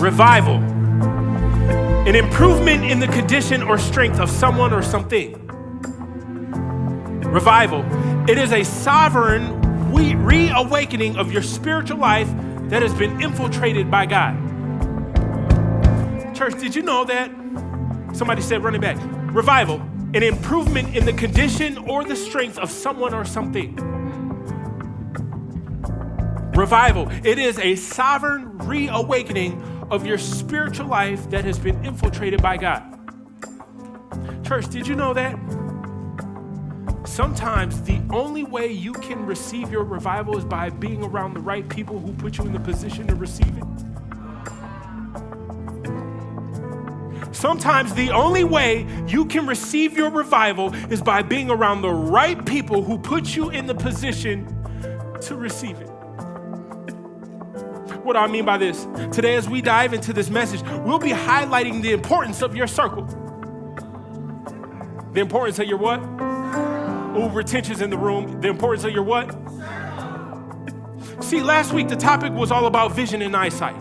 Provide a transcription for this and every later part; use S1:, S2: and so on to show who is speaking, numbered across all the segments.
S1: Revival, an improvement in the condition or strength of someone or something. Revival, it is a sovereign reawakening of your spiritual life that has been infiltrated by God. Church, did you know that? Somebody said, run it back. Revival, an improvement in the condition or the strength of someone or something. Revival, it is a sovereign reawakening of your spiritual life that has been infiltrated by God. Church, did you know that? Sometimes the only way you can receive your revival is by being around the right people who put you in the position to receive it. Sometimes the only way you can receive your revival is by being around the right people who put you in the position to receive it. What do I mean by this? Today, as we dive into this message, we'll be highlighting the importance of your circle. The importance of your what? Ooh, retention's in the room. The importance of your what? See, last week the topic was all about vision and eyesight.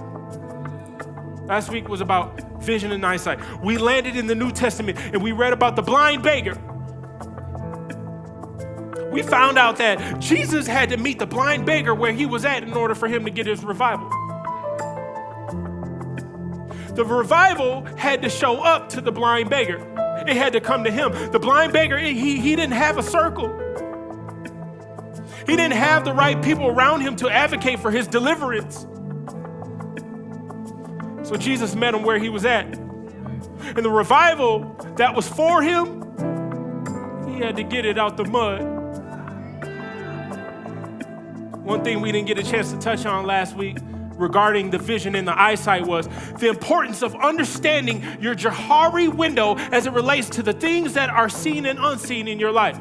S1: Last week was about vision and eyesight. We landed in the New Testament and we read about the blind beggar. We found out that Jesus had to meet the blind beggar where he was at in order for him to get his revival. The revival had to show up to the blind beggar. It had to come to him. The blind beggar, he didn't have a circle. He didn't have the right people around him to advocate for his deliverance. So Jesus met him where he was at. And the revival that was for him, he had to get it out the mud. One thing we didn't get a chance to touch on last week regarding the vision and the eyesight was the importance of understanding your Johari window as it relates to the things that are seen and unseen in your life.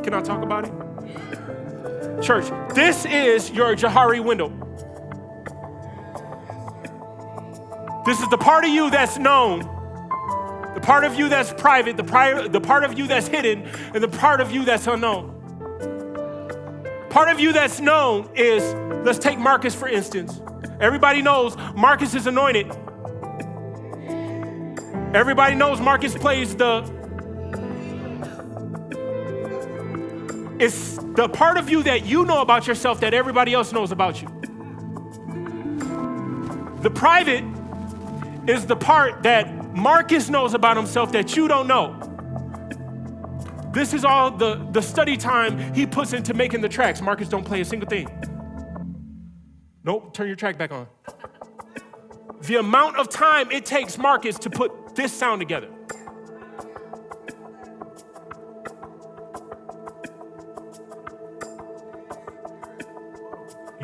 S1: Can I talk about it? Church, this is your Johari window. This is the part of you that's known, the part of you that's private, the part of you that's hidden, and the part of you that's unknown. Part of you that's known is, let's take Marcus for instance. Everybody knows Marcus is anointed. Everybody knows Marcus plays it's the part of you that you know about yourself that everybody else knows about you. The private is the part that Marcus knows about himself that you don't know. This is all the study time he puts into making the tracks. Marcus don't play a single thing. Nope, turn your track back on. The amount of time it takes Marcus to put this sound together.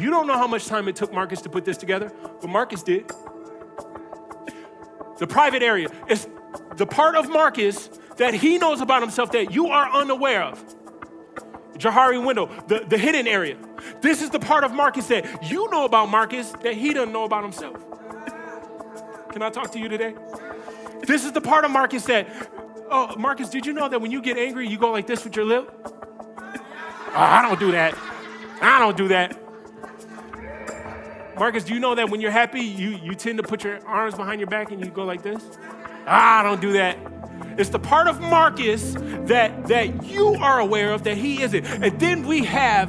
S1: You don't know how much time it took Marcus to put this together, but Marcus did. The private area is the part of Marcus that he knows about himself that you are unaware of. Johari window, the hidden area. This is the part of Marcus that you know about Marcus that he doesn't know about himself. Can I talk to you today? This is the part of Marcus that, oh, Marcus, did you know that when you get angry, you go like this with your lip? Oh, I don't do that. I don't do that. Marcus, do you know that when you're happy, you tend to put your arms behind your back and you go like this? I don't do that. It's the part of Marcus that you are aware of that he isn't. And then we have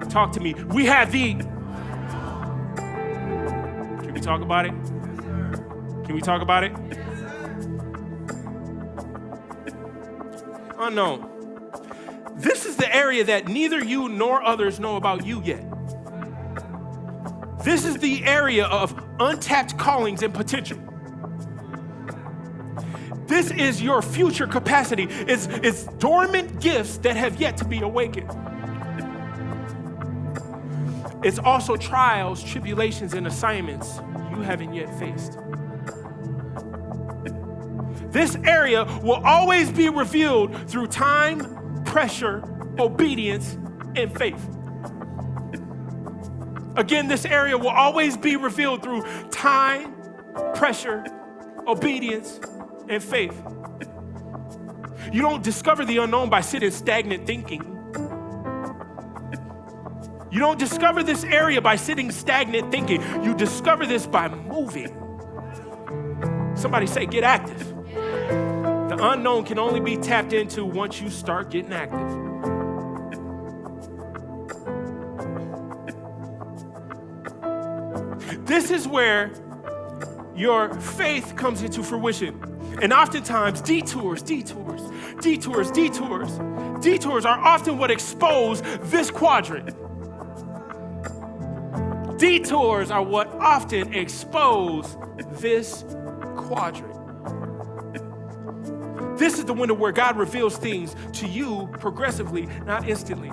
S1: talk to me. We have can we talk about it? Can we talk about it? Unknown. This is the area that neither you nor others know about you yet. This is the area of untapped callings and potential. This is your future capacity. It's dormant gifts that have yet to be awakened. It's also trials, tribulations, and assignments you haven't yet faced. This area will always be revealed through time, pressure, obedience, and faith. Again, this area will always be revealed through time, pressure, obedience, and faith. You don't discover the unknown by sitting stagnant thinking. You don't discover this area by sitting stagnant thinking. You discover this by moving. Somebody say, get active. The unknown can only be tapped into once you start getting active. This is where your faith comes into fruition. And oftentimes, detours are often what expose this quadrant. Detours are what often expose this quadrant. This is the window where God reveals things to you progressively, not instantly.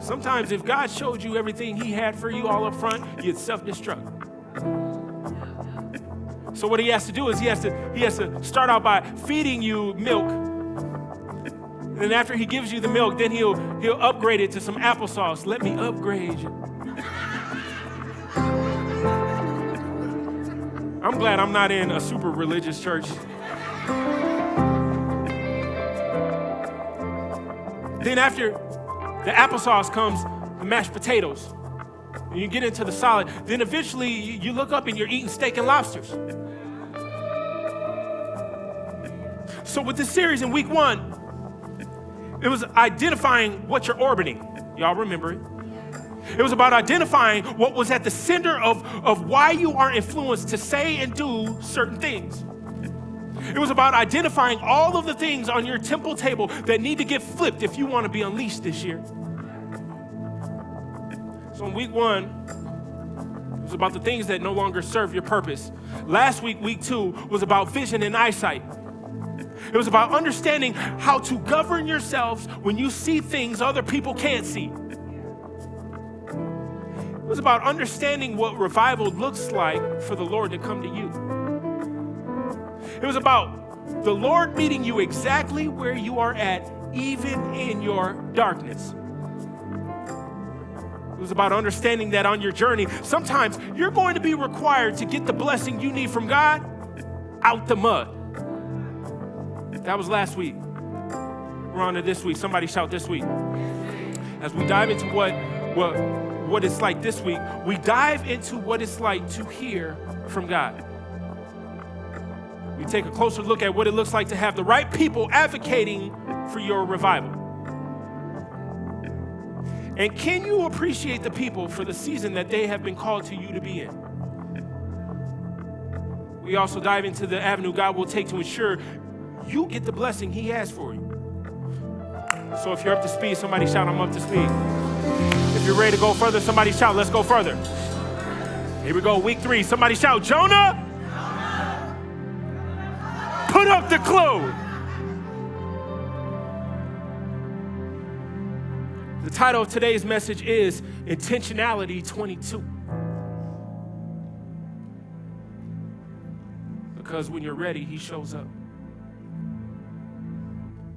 S1: Sometimes if God showed you everything he had for you all up front, you'd self-destruct. So what he has to do is he has to start out by feeding you milk. And then after he gives you the milk, then he'll upgrade it to some applesauce. Let me upgrade you. I'm glad I'm not in a super religious church. Then after the applesauce comes the mashed potatoes. And you get into the salad. Then eventually you look up and you're eating steak and lobsters. So with this series in week 1, it was identifying what you're orbiting. Y'all remember it? It was about identifying what was at the center of why you are influenced to say and do certain things. It was about identifying all of the things on your temple table that need to get flipped if you want to be unleashed this year. So in week 1, it was about the things that no longer serve your purpose. Last week, week 2, was about vision and eyesight. It was about understanding how to govern yourselves when you see things other people can't see. It was about understanding what revival looks like for the Lord to come to you. It was about the Lord meeting you exactly where you are at, even in your darkness. It was about understanding that on your journey, sometimes you're going to be required to get the blessing you need from God out the mud. That was last week. We're on to this week. Somebody shout this week. As we dive into what it's like this week, we dive into what it's like to hear from God. We take a closer look at what it looks like to have the right people advocating for your revival. And can you appreciate the people for the season that they have been called to you to be in? We also dive into the avenue God will take to ensure you get the blessing he has for you. So if you're up to speed, somebody shout, I'm up to speed. If you're ready to go further, somebody shout, let's go further. Here we go, week 3. Somebody shout, Jonah, put up the clue. The title of today's message is Intentionality 22. Because when you're ready, he shows up.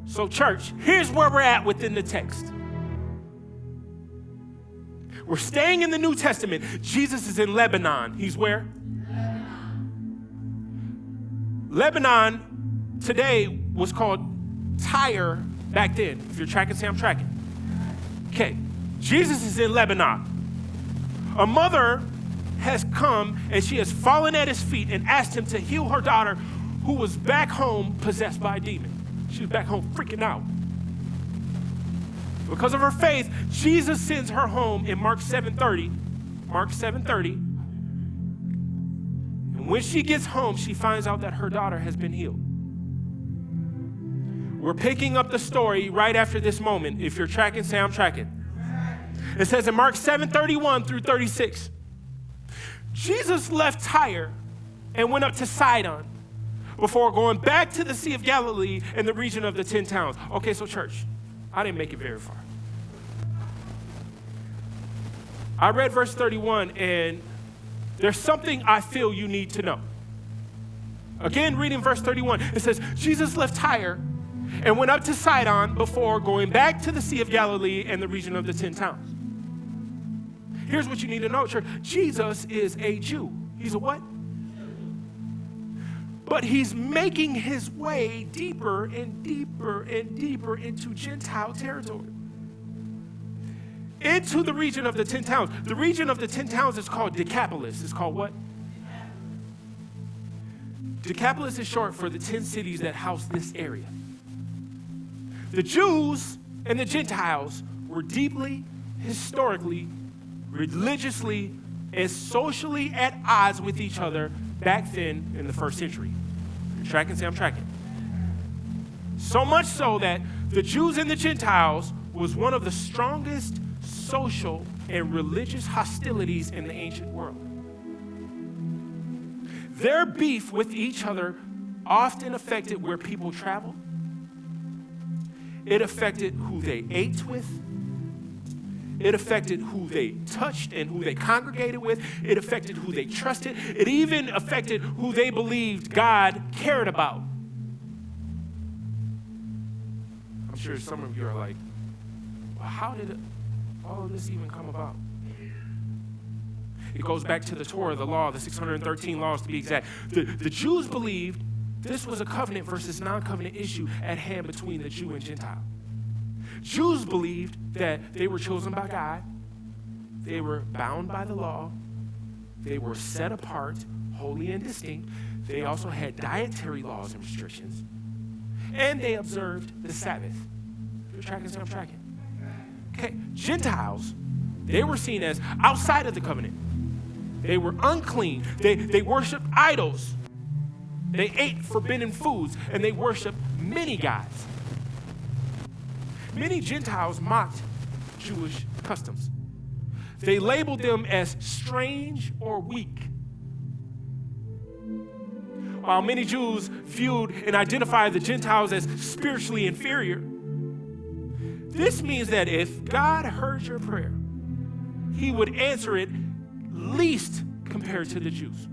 S1: So church, here's where we're at within the text. We're staying in the New Testament. Jesus is in Lebanon. He's where? Lebanon today was called Tyre back then. If you're tracking, say I'm tracking. Okay, Jesus is in Lebanon. A mother has come and she has fallen at his feet and asked him to heal her daughter who was back home possessed by a demon. She was back home freaking out. Because of her faith, Jesus sends her home in Mark 7:30. Mark 7:30. And when she gets home, she finds out that her daughter has been healed. We're picking up the story right after this moment. If you're tracking, say I'm tracking. It says in Mark 7:31 through 36, Jesus left Tyre and went up to Sidon before going back to the Sea of Galilee and the region of the 10 towns. Okay, so church, I didn't make it very far. I read verse 31 and there's something I feel you need to know. Again, reading verse 31, it says, Jesus left Tyre and went up to Sidon before going back to the Sea of Galilee and the region of the 10 towns. Here's what you need to know, church. Jesus is a Jew. He's a what? But he's making his way deeper and deeper and deeper into Gentile territory. into the region of the 10 towns. The region of the 10 towns is called Decapolis. It's called what? Decapolis is short for the 10 cities that house this area. The Jews and the Gentiles were deeply, historically, religiously, and socially at odds with each other back then in the first century. You're tracking? Say I'm tracking. So much so that the Jews and the Gentiles was one of the strongest social and religious hostilities in the ancient world. Their beef with each other often affected where people traveled. It affected who they ate with. It affected who they touched and who they congregated with. It affected who they trusted. It even affected who they believed God cared about. I'm sure some of you are like, well, how did all of this even come about? It goes back to the Torah, the law, the 613 laws to be exact. The Jews believed this was a covenant versus non-covenant issue at hand between the Jew and Gentile. Jews believed that they were chosen by God. They were bound by the law. They were set apart, holy and distinct. They also had dietary laws and restrictions. And they observed the Sabbath. You're tracking, so I'm tracking. Okay, Gentiles, they were seen as outside of the covenant. They were unclean. They worshiped idols. They ate forbidden foods, and they worshiped many gods. Many Gentiles mocked Jewish customs. They labeled them as strange or weak. While many Jews viewed and identified the Gentiles as spiritually inferior, this means that if God heard your prayer, he would answer it least compared to the Jews.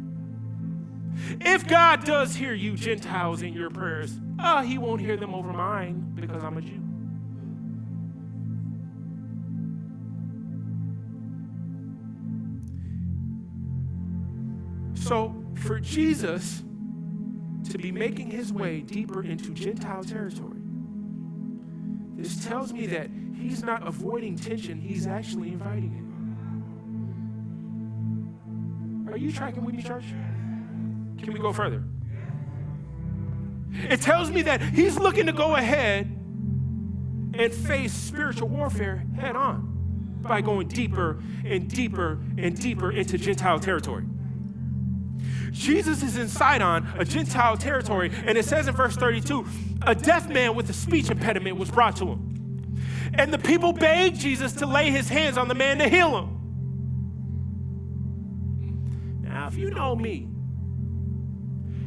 S1: If God does hear you Gentiles in your prayers, he won't hear them over mine because I'm a Jew. So for Jesus to be making his way deeper into Gentile territory, this tells me that he's not avoiding tension, he's actually inviting it. Are you tracking with me, church? Can we go further? It tells me that he's looking to go ahead and face spiritual warfare head on by going deeper and deeper and deeper into Gentile territory. Jesus is in Sidon, a Gentile territory, and it says in verse 32, a deaf man with a speech impediment was brought to him. And the people begged Jesus to lay his hands on the man to heal him. Now, if you know me,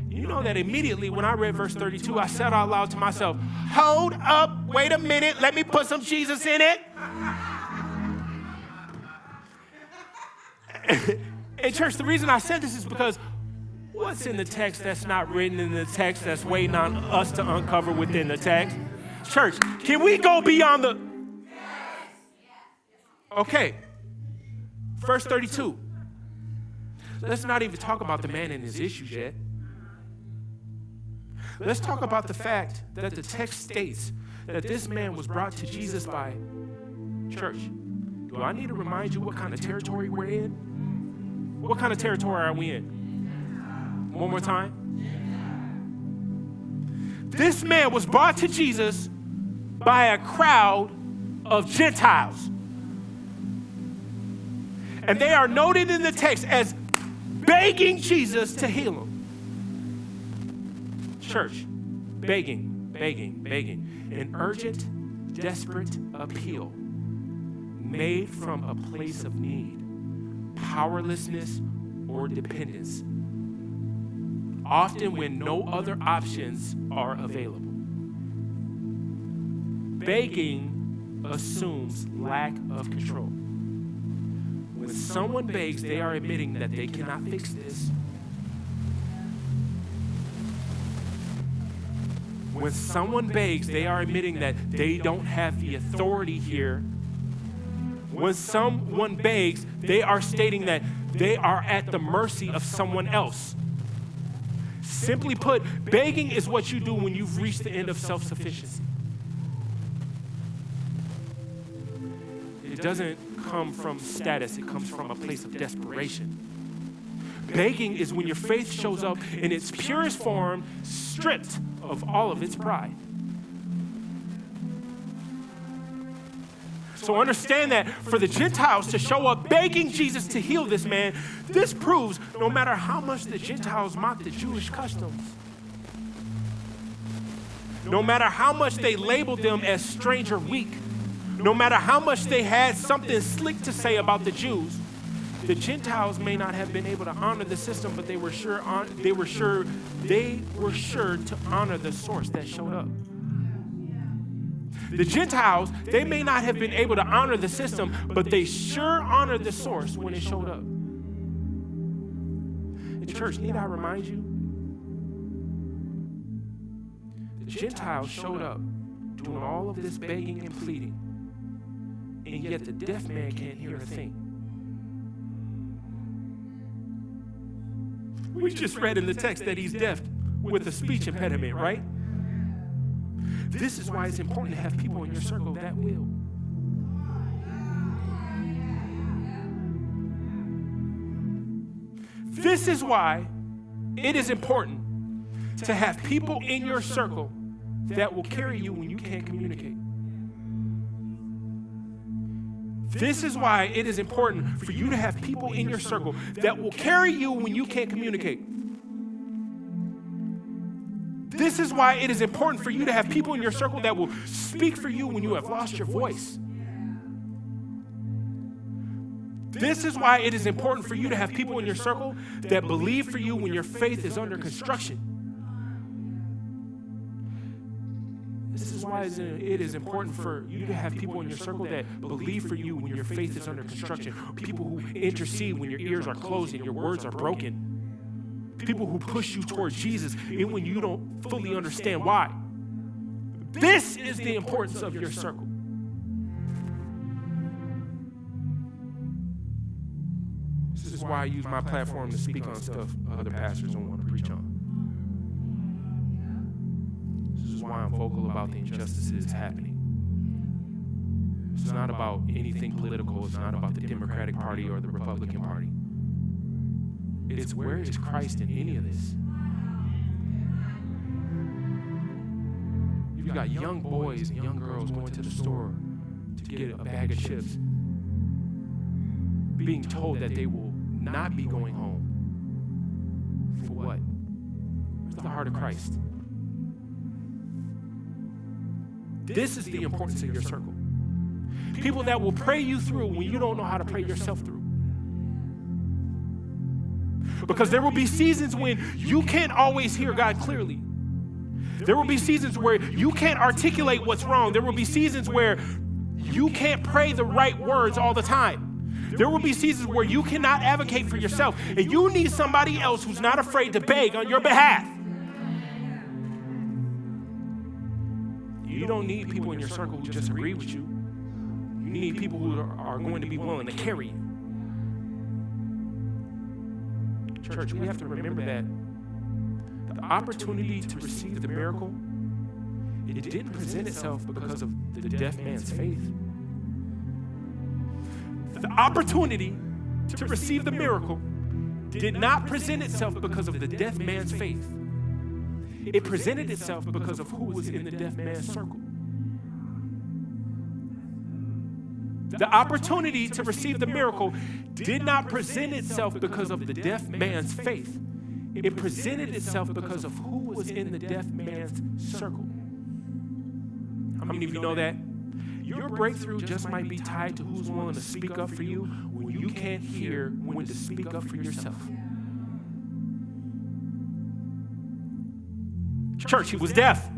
S1: you know that immediately when I read verse 32, I said out loud to myself, hold up, wait a minute, let me put some Jesus in it. And church, the reason I said this is because what's in the text that's not written in the text that's waiting on us to uncover within the text? Church, can we go beyond the... Okay, verse 32. Let's not even talk about the man and his issues yet. Let's talk about the fact that the text states that this man was brought to Jesus by church. Do I need to remind you what kind of territory we're in? What kind of territory are we in? One more time. This man was brought to Jesus by a crowd of Gentiles. And they are noted in the text as begging Jesus to heal him. Church, begging. An urgent, desperate appeal made from a place of need, powerlessness, or dependence, often when no other options are available. Begging assumes lack of control. When someone begs, they are admitting that they cannot fix this. When someone begs, they are admitting that they don't have the authority here. When someone begs, they are stating that they are at the mercy of someone else. Simply put, begging is what you do when you've reached the end of self-sufficiency. it doesn't come from status. It comes from a place of desperation. Begging is when your faith shows up in its purest form, stripped of all of its pride. So understand that for the Gentiles to show up begging Jesus to heal this man, this proves no matter how much the Gentiles mock the Jewish customs, no matter how much they labeled them as strange or weak, no matter how much they had something slick to say about the Jews, the Gentiles may not have been able to honor the system, but they were sure to honor the source that showed up. The Gentiles, they may not have been able to honor the system, but they sure honored the source when it showed up. The church, need I remind you? The Gentiles showed up doing all of this begging and pleading, and yet the deaf man can't hear a thing. We just read in the text that he's deaf with a speech impediment, right? This is why it's important to have people in your circle that will. This is why it is important to have people in your circle that will carry you when you can't communicate. This is why it is important for you to have people in your circle that will carry you when you can't communicate. This is why it is important for you to have people in your circle that will speak for you when you have lost your voice. This is why it is important for you to have people in your circle that believe for you when your faith is under construction. This is why it is important for you to have people in your circle that believe for you when your faith is under construction. People who intercede when your ears are closed and your words are broken. People who push you towards Jesus even when you don't fully understand why. This is the importance of your circle. This is why I use my platform to speak on stuff other pastors don't want to preach on. This is why I'm vocal about the injustices happening. It's not about anything political. It's not about the Democratic Party or the Republican Party. It's where is Christ in any of this? You've got young boys and young girls going to the store to get a bag of chips, being told that they will not be going home. For what? Where's the heart of Christ? This is the importance of your circle. People that will pray you through when you don't know how to pray yourself through. Because there will be seasons when you can't always hear God clearly. There will be seasons where you can't articulate what's wrong. There will be seasons where you can't pray the right words all the time. There will be seasons where you cannot advocate for yourself, and you need somebody else who's not afraid to beg on your behalf. You don't need people in your circle who just agree with you. You need people who are going to be willing to carry you. Church, we have to remember that the opportunity to receive the miracle, it didn't present itself because of the deaf man's faith. The opportunity to receive the miracle did not present itself because of the deaf man's faith. It presented itself because of who was in the deaf man's circle. The opportunity to receive the miracle did not present itself because of the deaf man's faith. It presented itself because of who was in the deaf man's circle. How many of you know that? Your breakthrough just might be tied to who's willing to speak up for you when you can't hear when to speak up for yourself. Church, he was deaf.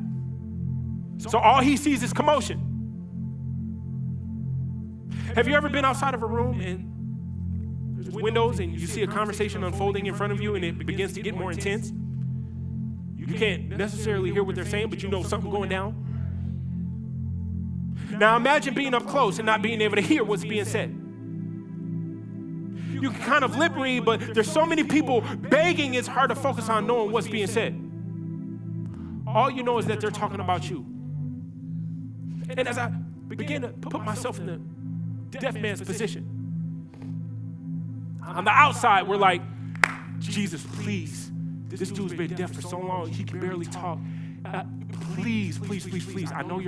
S1: So all he sees is commotion. Have you ever been outside of a room and there's windows and you see a conversation unfolding in front of you and it begins to get more intense? You can't necessarily hear what they're saying, but you know something going down. Now imagine being up close and not being able to hear what's being said. You can kind of lip read, but there's so many people begging, it's hard to focus on knowing what's being said. All you know is that they're talking about you. And as I begin to put myself in the deaf man's position. On the outside, we're like, Jesus, please. This dude's been deaf for so long, he can barely talk. Please. I know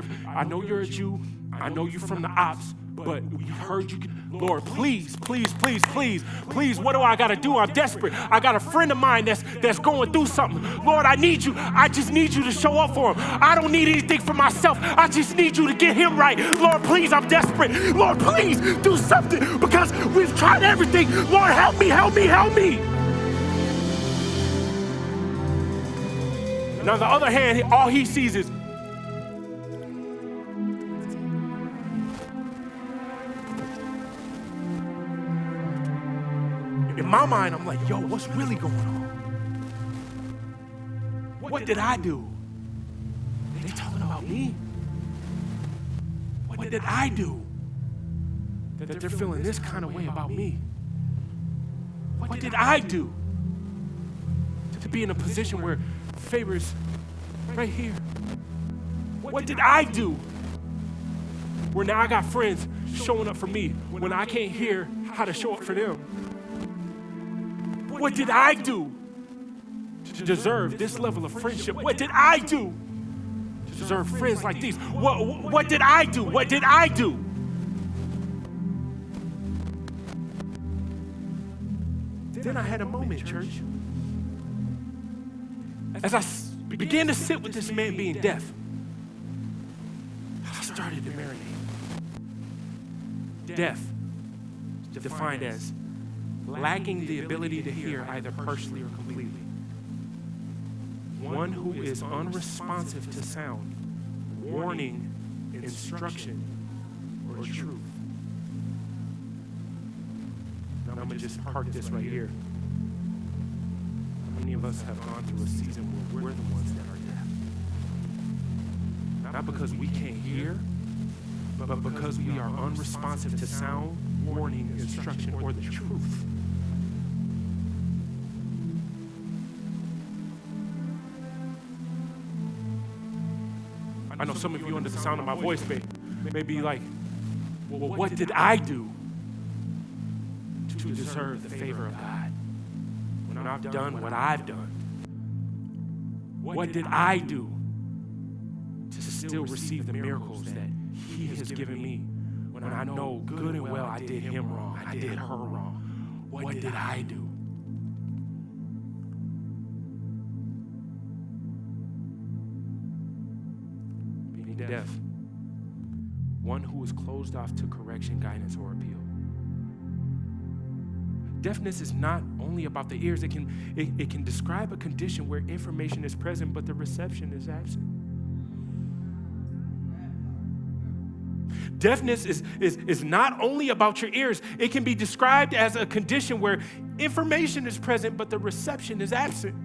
S1: you're a Jew. I know you're from the ops, but we heard you. Lord, please. What do I got to do? I'm desperate. I got a friend of mine that's going through something. Lord, I need you. I just need you to show up for him. I don't need anything for myself. I just need you to get him right. Lord, please, I'm desperate. Lord, please do something because we've tried everything. Lord, help me. And on the other hand, all he sees is, in my mind, I'm like, yo, what's really going on? What did I do? Are they talking about me? What did I do that they're feeling this kind of way about me? What did I do to be in a position where favor's right here? What did I do where now I got friends showing up for me when I can't hear how to show up for them? What did I do to deserve this level of friendship? What did I do to deserve friends like these? What did I do? What did I do? Then I had a moment, church. As I began to sit with this man being deaf, I started to marinate. Deaf, defined as lacking the ability to hear either partially or completely. One who is unresponsive to sound, warning, instruction, or truth. Now I'm going to just park this right here. How many of us have gone through a season where we're the ones that are deaf? Not because we can't hear, but because we are unresponsive to sound, warning, instruction, or the truth. I know some of you under the sound of my voice may be like, well, what did I do to deserve the favor of God? When I've done what I've done, what did I do to still receive the miracles that He has given me when I know good and well I did Him wrong, I did her wrong? What did I do? Being deaf, one who is closed off to correction, guidance, or appeal. Deafness is not only about the ears. It can describe a condition where information is present, but the reception is absent. Deafness is not only about your ears. It can be described as a condition where information is present, but the reception is absent.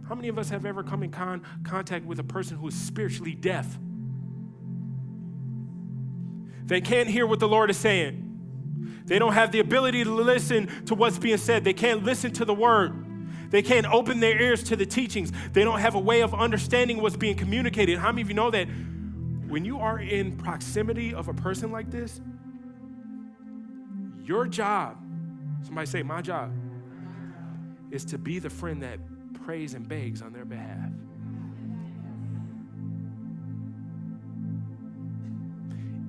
S1: How many of us have ever come in contact with a person who is spiritually deaf? They can't hear what the Lord is saying. They don't have the ability to listen to what's being said. They can't listen to the word. They can't open their ears to the teachings. They don't have a way of understanding what's being communicated. How many of you know that when you are in proximity of a person like this, your job, somebody say, my job, is to be the friend that prays and begs on their behalf.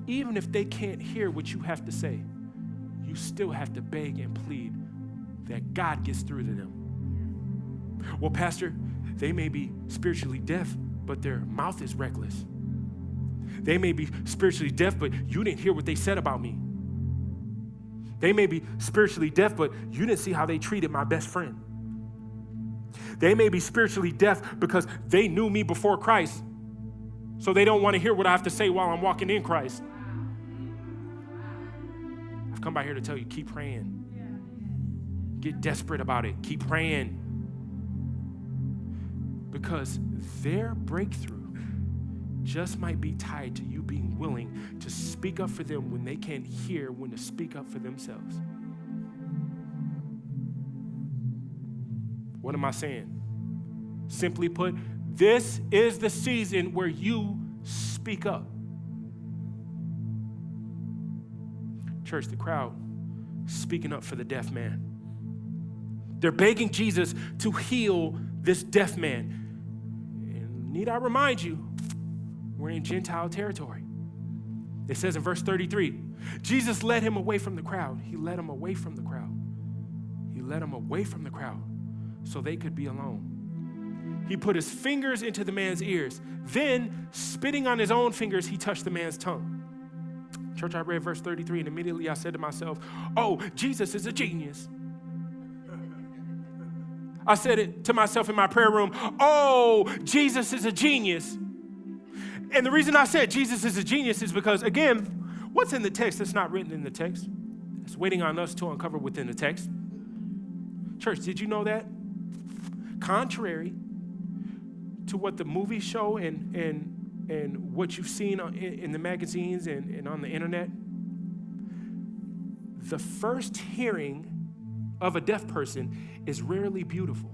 S1: Even if they can't hear what you have to say, you still have to beg and plead that God gets through to them. Well, Pastor, they may be spiritually deaf, but their mouth is reckless. They may be spiritually deaf, but you didn't hear what they said about me. They may be spiritually deaf, but you didn't see how they treated my best friend. They may be spiritually deaf because they knew me before Christ, so they don't want to hear what I have to say while I'm walking in Christ. I've come by here to tell you, keep praying. Get desperate about it. Keep praying. Because their breakthrough just might be tied to you being willing to speak up for them when they can't hear when to speak up for themselves. What am I saying? Simply put, this is the season where you speak up. Church, the crowd speaking up for the deaf man. They're begging Jesus to heal this deaf man. And need I remind you, we're in Gentile territory. It says in verse 33, Jesus led him away from the crowd. He led him away from the crowd. He led him away from the crowd so they could be alone. He put his fingers into the man's ears. Then, spitting on his own fingers, he touched the man's tongue. Church, I read verse 33, and immediately I said to myself, oh, Jesus is a genius. I said it to myself in my prayer room, oh, Jesus is a genius. And the reason I said Jesus is a genius is because, again, what's in the text that's not written in the text? It's waiting on us to uncover within the text. Church, did you know that? Contrary to what the movies show and what you've seen in the magazines and on the internet, the first hearing of a deaf person is rarely beautiful.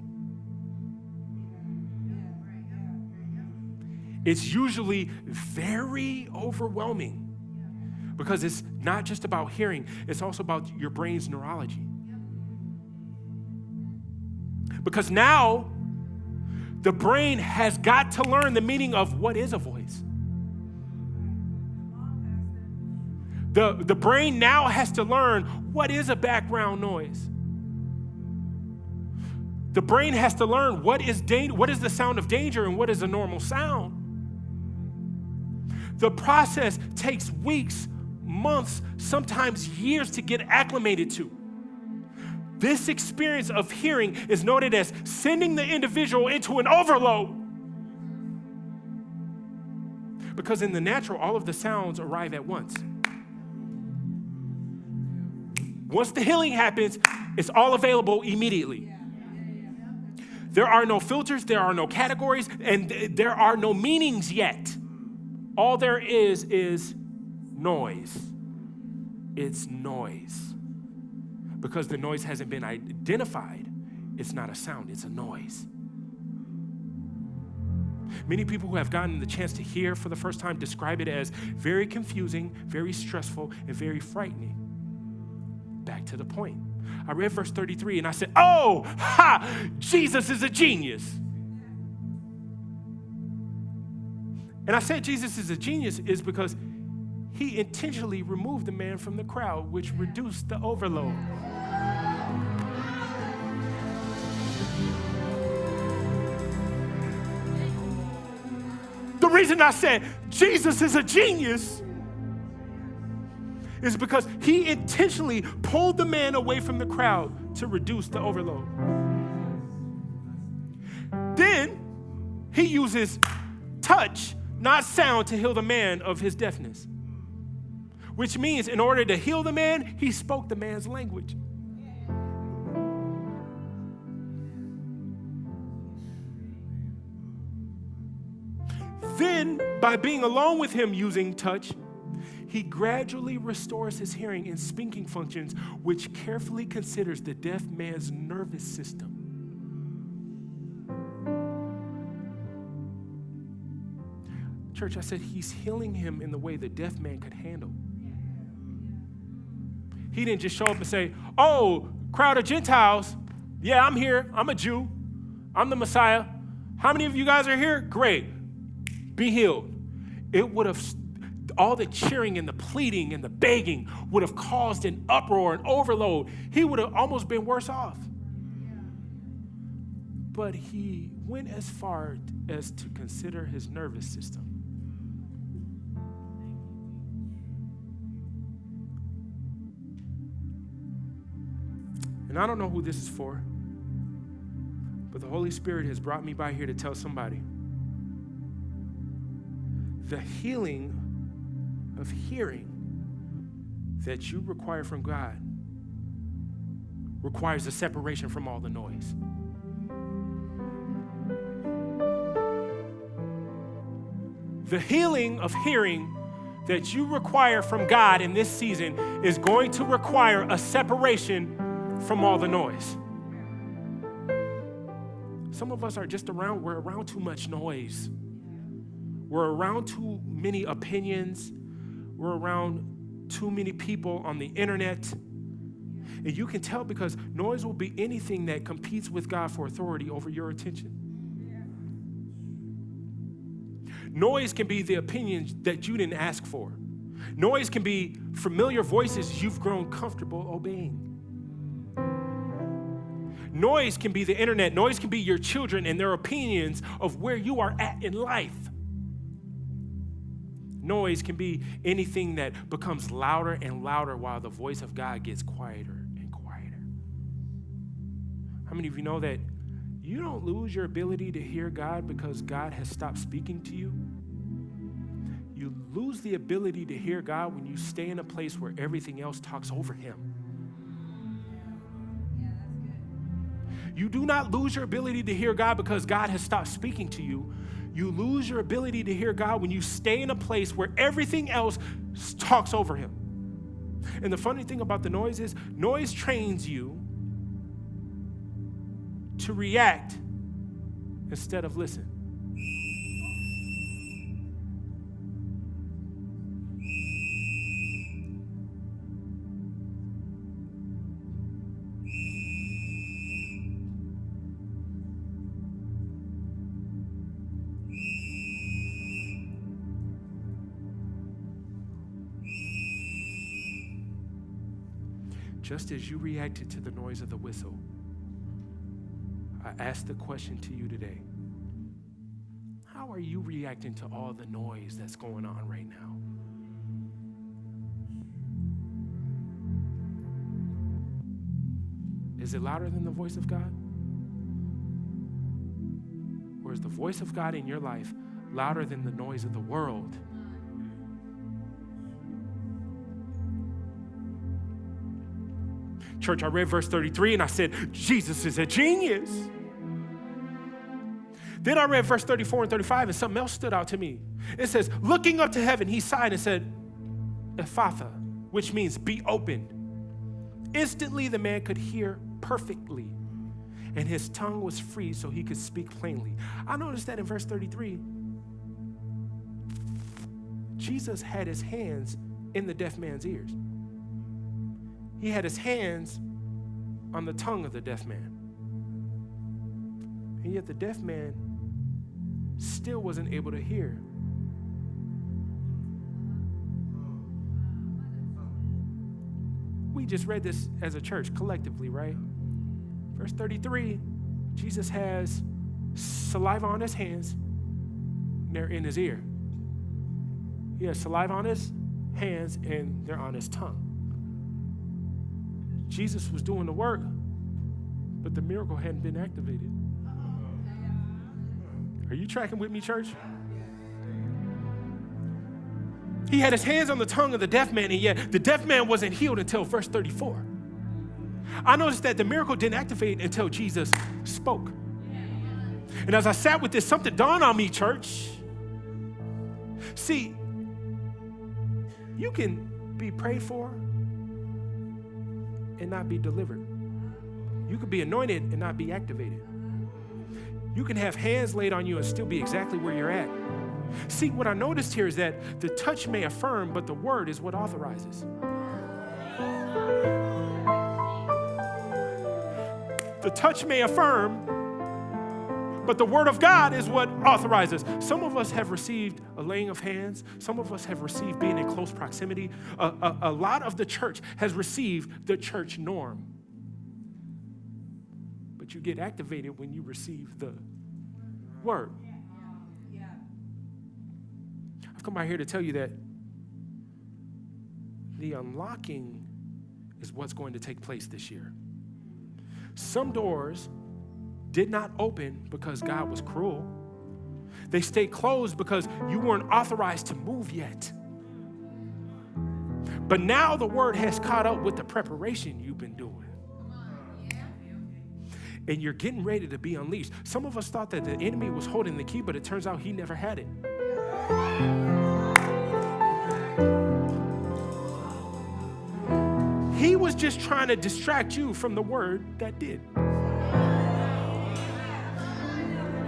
S1: It's usually very overwhelming because it's not just about hearing, it's also about your brain's neurology. Because now, the brain has got to learn the meaning of what is a voice. The brain now has to learn what is a background noise. The brain has to learn what is the sound of danger and what is a normal sound. The process takes weeks, months, sometimes years to get acclimated to. This experience of hearing is noted as sending the individual into an overload. Because in the natural, all of the sounds arrive at once. Once the healing happens, it's all available immediately. There are no filters, there are no categories, and there are no meanings yet. All there is noise. It's noise. Because the noise hasn't been identified, it's not a sound, it's a noise. Many people who have gotten the chance to hear for the first time describe it as very confusing, very stressful, and very frightening. Back to the point. I read verse 33 and I said, oh, ha, Jesus is a genius. And I said Jesus is a genius is because he intentionally removed the man from the crowd, which reduced the overload. The reason I said Jesus is a genius is because he intentionally pulled the man away from the crowd to reduce the overload. Then he uses touch, not sound, to heal the man of his deafness. Which means in order to heal the man, he spoke the man's language. Then, by being alone with him using touch, he gradually restores his hearing and speaking functions, which carefully considers the deaf man's nervous system. Church, I said he's healing him in the way the deaf man could handle. He didn't just show up and say, oh, crowd of Gentiles, yeah, I'm here. I'm a Jew. I'm the Messiah. How many of you guys are here? Great. Be healed. It would have, all the cheering and the pleading and the begging would have caused an uproar, an overload. He would have almost been worse off. But he went as far as to consider his nervous system. And I don't know who this is for, but the Holy Spirit has brought me by here to tell somebody. The healing of hearing that you require from God requires a separation from all the noise. The healing of hearing that you require from God in this season is going to require a separation from all the noise. Some of us are just we're around too much noise. We're around too many opinions. We're around too many people on the internet. And you can tell because noise will be anything that competes with God for authority over your attention. Noise can be the opinions that you didn't ask for. Noise can be familiar voices you've grown comfortable obeying. Noise can be the internet. Noise can be your children and their opinions of where you are at in life. Noise can be anything that becomes louder and louder while the voice of God gets quieter and quieter. How many of you know that you don't lose your ability to hear God because God has stopped speaking to you? You lose the ability to hear God when you stay in a place where everything else talks over him. You do not lose your ability to hear God because God has stopped speaking to you. You lose your ability to hear God when you stay in a place where everything else talks over him. And the funny thing about the noise is, noise trains you to react instead of listen. Just as you reacted to the noise of the whistle, I ask the question to you today. How are you reacting to all the noise that's going on right now? Is it louder than the voice of God? Or is the voice of God in your life louder than the noise of the world? Church, I read verse 33 and I said, Jesus is a genius. Then I read verse 34 and 35 and something else stood out to me. It says, looking up to heaven, he sighed and said, Ephphatha, which means be opened. Instantly the man could hear perfectly and his tongue was free so he could speak plainly. I noticed that in verse 33, Jesus had his hands in the deaf man's ears. He had his hands on the tongue of the deaf man. And yet the deaf man still wasn't able to hear. We just read this as a church collectively, right? Verse 33, Jesus has saliva on his hands, and they're in his ear. He has saliva on his hands, and they're on his tongue. Jesus was doing the work, but the miracle hadn't been activated. Are you tracking with me, church? He had his hands on the tongue of the deaf man, and yet the deaf man wasn't healed until verse 34. I noticed that the miracle didn't activate until Jesus spoke. And as I sat with this, something dawned on me, church. See, you can be prayed for and not be delivered. You could be anointed and not be activated. You can have hands laid on you and still be exactly where you're at. See, what I noticed here is that the touch may affirm, but the word is what authorizes. The touch may affirm, but the word of God is what authorizes. Some of us have received a laying of hands. Some of us have received being in close proximity. A lot of the church has received the church norm. But you get activated when you receive the word. I've come out here to tell you that the unlocking is what's going to take place this year. Some doors did not open because God was cruel. They stayed closed because you weren't authorized to move yet. But now the word has caught up with the preparation you've been doing. And you're getting ready to be unleashed. Some of us thought that the enemy was holding the key, but it turns out he never had it. He was just trying to distract you from the word that did.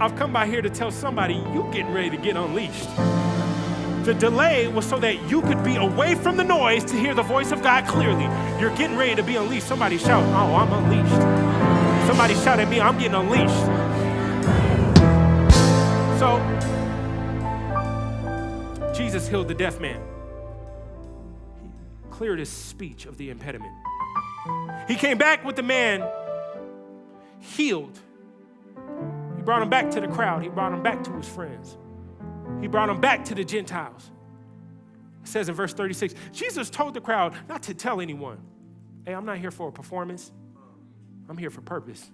S1: I've come by here to tell somebody, you're getting ready to get unleashed. The delay was so that you could be away from the noise to hear the voice of God clearly. You're getting ready to be unleashed. Somebody shout, oh, I'm unleashed. Somebody shout at me, I'm getting unleashed. So, Jesus healed the deaf man. He cleared his speech of the impediment. He came back with the man healed. He brought him back to the crowd. He brought him back to his friends. He brought him back to the Gentiles. It says in verse 36, Jesus told the crowd not to tell anyone. Hey, I'm not here for a performance. I'm here for purpose.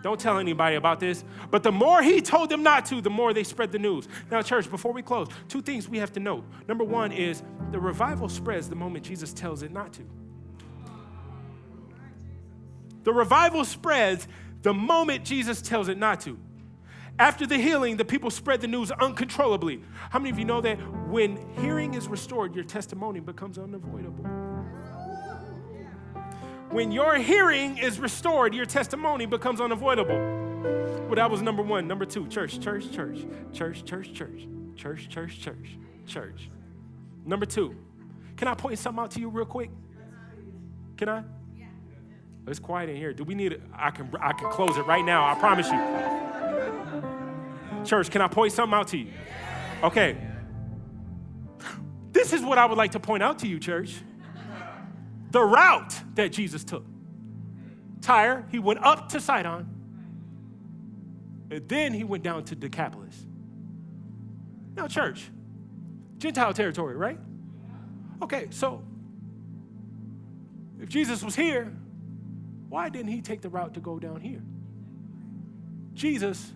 S1: Don't tell anybody about this. But the more he told them not to, the more they spread the news. Now, church, before we close, two things we have to note. Number one is the revival spreads the moment Jesus tells it not to. The revival spreads the moment Jesus tells it not to. After the healing, the people spread the news uncontrollably. How many of you know that when hearing is restored, your testimony becomes unavoidable? When your hearing is restored, your testimony becomes unavoidable. Well, that was number one. Number two, church. Number two, can I point something out to you real quick? Can I? It's quiet in here. Do we need it? I can close it right now. I promise you. Church, can I point something out to you? Okay. This is what I would like to point out to you, church. The route that Jesus took. Tyre, he went up to Sidon, and then he went down to Decapolis. Now, church, Gentile territory, right? Okay, so if Jesus was here, why didn't he take the route to go down here? Jesus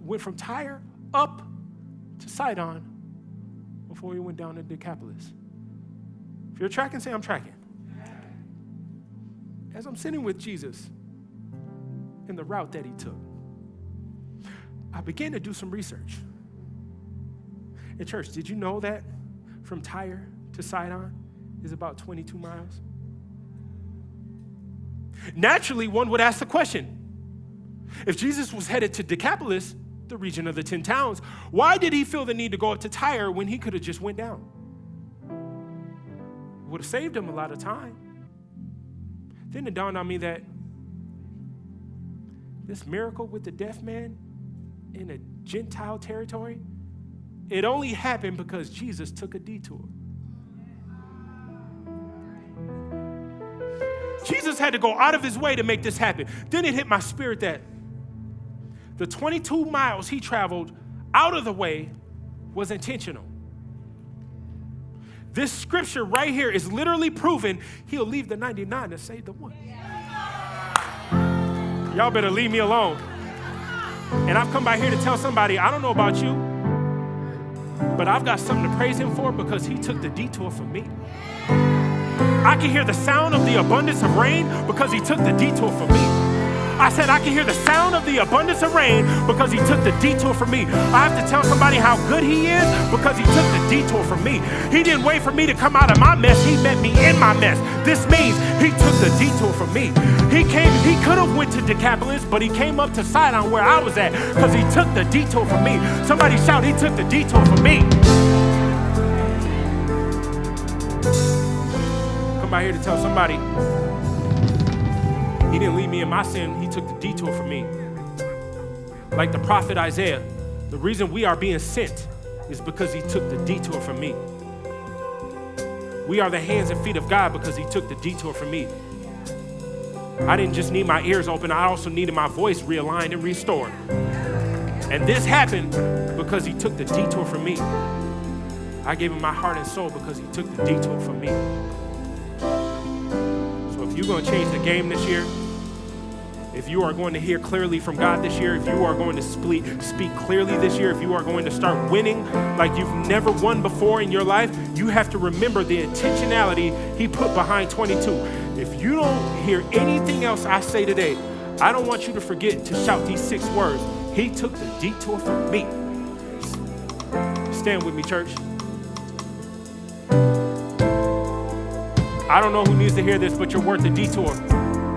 S1: went from Tyre up to Sidon before he went down to Decapolis. If you're tracking, say I'm tracking. As I'm sitting with Jesus in the route that he took, I began to do some research. In church, did you know that from Tyre to Sidon is about 22 miles? Naturally, one would ask the question, if Jesus was headed to Decapolis, the region of the 10 towns, why did he feel the need to go up to Tyre when he could have just went down? It would have saved him a lot of time. Then it dawned on me that this miracle with the deaf man in a Gentile territory, it only happened because Jesus took a detour. Jesus had to go out of his way to make this happen. Then it hit my spirit that the 22 miles he traveled out of the way was intentional. This scripture right here is literally proving he'll leave the 99 to save the one. Y'all better leave me alone. And I've come by here to tell somebody, I don't know about you, but I've got something to praise him for because he took the detour for me. I can hear the sound of the abundance of rain because he took the detour for me. I said I can hear the sound of the abundance of rain because he took the detour for me. I have to tell somebody how good he is because he took the detour for me. He didn't wait for me to come out of my mess. He met me in my mess. This means he took the detour for me. He could have went to Decapolis, but he came up to Sidon where I was at because he took the detour for me. Somebody shout, he took the detour for me. Come out here to tell somebody, he didn't leave me in my sin. He took the detour for me. Like the prophet Isaiah, the reason we are being sent is because he took the detour for me. We are the hands and feet of God because he took the detour for me. I didn't just need my ears open. I also needed my voice realigned and restored. And this happened because he took the detour for me. I gave him my heart and soul because he took the detour for me. So if you're going to change the game this year, if you are going to hear clearly from God this year, if you are going to speak clearly this year, if you are going to start winning like you've never won before in your life, you have to remember the intentionality he put behind 22. If you don't hear anything else I say today, I don't want you to forget to shout these 6 words. He took the detour for me. Stand with me, church. I don't know who needs to hear this, but you're worth the detour.